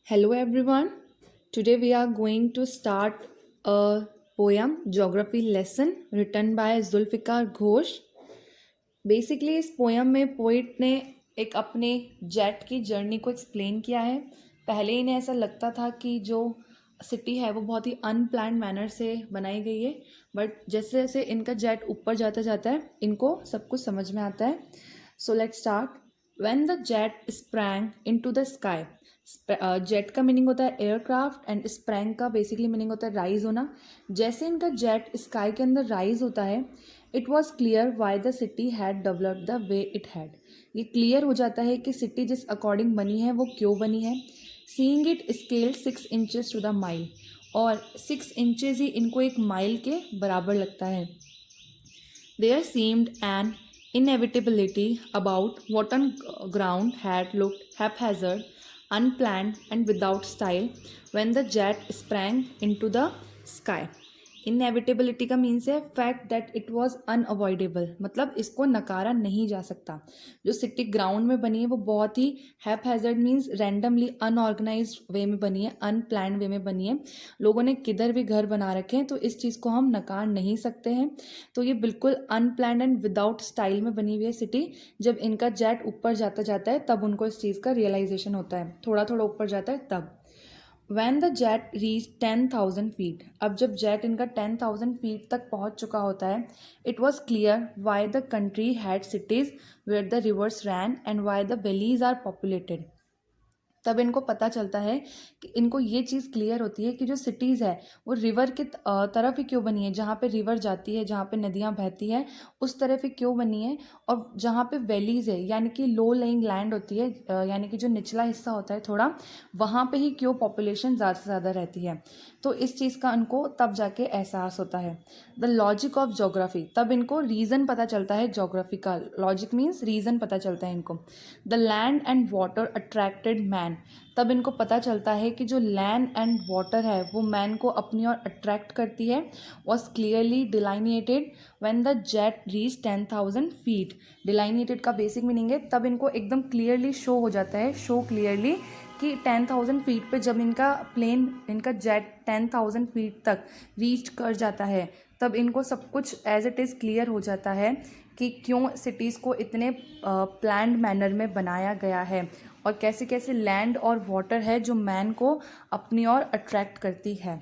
Hello everyone. Today we are going to start a poem geography lesson written by Zulfikar Ghosh. Basically इस poem में poet ने एक अपने jet की journey को एक्सप्लेन किया है। पहले इन्हें ऐसा लगता था कि जो सिटी है वो बहुत ही अनप्लान्ड मैनर से बनाई गई है, बट जैसे जैसे इनका जेट ऊपर जाता जाता है इनको सब कुछ समझ में आता है। So let's start. When the jet sprang into the sky, jet का मीनिंग होता है एयरक्राफ्ट एंड स्प्रैंग का बेसिकली मीनिंग होता है राइज होना। जैसे इनका जेट स्काई के अंदर राइज होता है, it was clear why the city had developed the way it had. ये क्लियर हो जाता है कि सिटी जिस अकॉर्डिंग बनी है वो क्यों बनी है। Seeing it scaled 6 inches to the mile, और 6 इंचेस ही इनको एक माइल के बराबर लगता है। There seemed an inevitability about what on ground had looked haphazard, unplanned, and without style when the jet sprang into the sky. Inevitability का means है fact that it was unavoidable, मतलब इसको नकारा नहीं जा सकता। जो सिटी ग्राउंड में बनी है वो बहुत ही हैपहैज़र्ड मीन्स रैंडमली अनऑर्गेनाइज्ड वे में बनी है, अनप्लान्ड वे में बनी है। लोगों ने किधर भी घर बना रखे हैं, तो इस चीज़ को हम नकार नहीं सकते हैं। तो ये बिल्कुल अनप्लान्ड एंड विदाउट स्टाइल में बनी हुई है सिटी। जब इनका जेट ऊपर जाता जाता है तब उनको इस चीज़ का रियलाइजेशन होता है, थोड़ा थोड़ा ऊपर जाता है तब। When the jet reached 10,000 feet, अब जब जेट इनका 10,000 फीट तक पहुंच चुका होता है, it was clear why the country had cities where the rivers ran and why the valleys are populated. तब इनको पता चलता है कि इनको ये चीज़ क्लियर होती है कि जो सिटीज़ है वो रिवर की तरफ ही क्यों बनी है, जहाँ पे रिवर जाती है, जहाँ पे नदियाँ बहती है उस तरफ ही क्यों बनी है। और जहाँ पे वैलीज़ है यानी कि लो लेइंग लैंड होती है, यानी कि जो निचला हिस्सा होता है थोड़ा, वहाँ पे ही क्यों पॉपुलेशन ज़्यादा से ज़्यादा रहती है। तो इस चीज़ का इनको तब जाके एहसास होता है। द लॉजिक ऑफ जोग्राफी, तब इनको रीज़न पता चलता है। जोग्राफी का लॉजिक मीन्स रीज़न पता चलता है इनको। The land and water attracted man, तब इनको पता चलता है कि जो लैंड एंड वाटर है वो मैन को अपनी ओर अट्रैक्ट करती है। Was clearly delineated when the jet reach 10,000 feet. Delineated का बेसिक मीनिंग है तब इनको एकदम क्लियरली शो हो जाता है, शो क्लियरली कि 10,000 फीट पे जब इनका जेट 10,000 फीट तक रीच कर जाता है तब इनको सब कुछ एज इट इज़ क्लियर हो जाता है कि क्यों सिटीज़ को इतने प्लान्ड मैनर में बनाया गया है और कैसे कैसे लैंड और वाटर है जो मैन को अपनी ओर अट्रैक्ट करती है।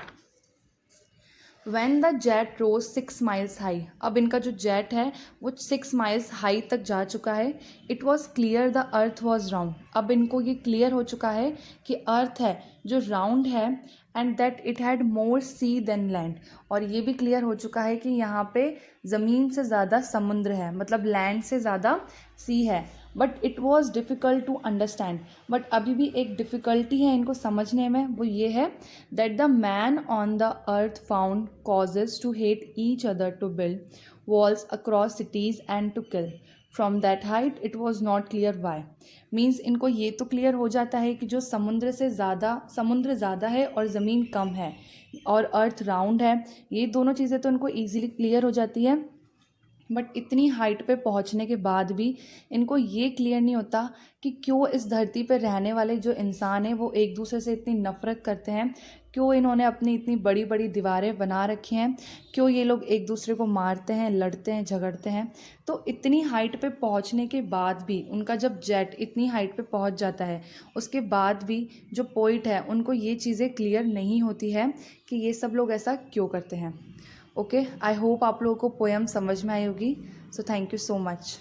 When the jet rose 6 miles high, अब इनका जो जेट है वो 6 miles हाई तक जा चुका है। It was clear the earth was round, अब इनको ये क्लियर हो चुका है कि अर्थ है जो राउंड है, and that it had more sea than land, और ये भी क्लियर हो चुका है कि यहाँ पे ज़मीन से ज़्यादा समुद्र है, मतलब लैंड से ज़्यादा सी है। But it was difficult to understand, but अभी भी एक डिफ़िकल्टी है इनको समझने में, वो ये है that the man on the earth found causes to hate each other, to build walls across cities and to kill from that height it was not clear why. Means इनको ये तो क्लियर हो जाता है कि जो समुद्र ज़्यादा है और ज़मीन कम है और अर्थ राउंड है, ये दोनों चीज़ें तो इनको ईजिली क्लियर हो जाती है। बट इतनी हाइट पे पहुंचने के बाद भी इनको ये क्लियर नहीं होता कि क्यों इस धरती पर रहने वाले जो इंसान हैं वो एक दूसरे से इतनी नफ़रत करते हैं, क्यों इन्होंने अपनी इतनी बड़ी बड़ी दीवारें बना रखी हैं, क्यों ये लोग एक दूसरे को मारते हैं, लड़ते हैं, झगड़ते हैं। तो इतनी हाइट पे पहुंचने के बाद भी उनका जब जेट इतनी हाइट पे पहुंच जाता है उसके बाद भी जो पोइट है उनको ये चीज़ें क्लियर नहीं होती है कि ये सब लोग ऐसा क्यों करते हैं। ओके, आई होप आप लोगों को पोएम समझ में आई होगी। So thank you so much.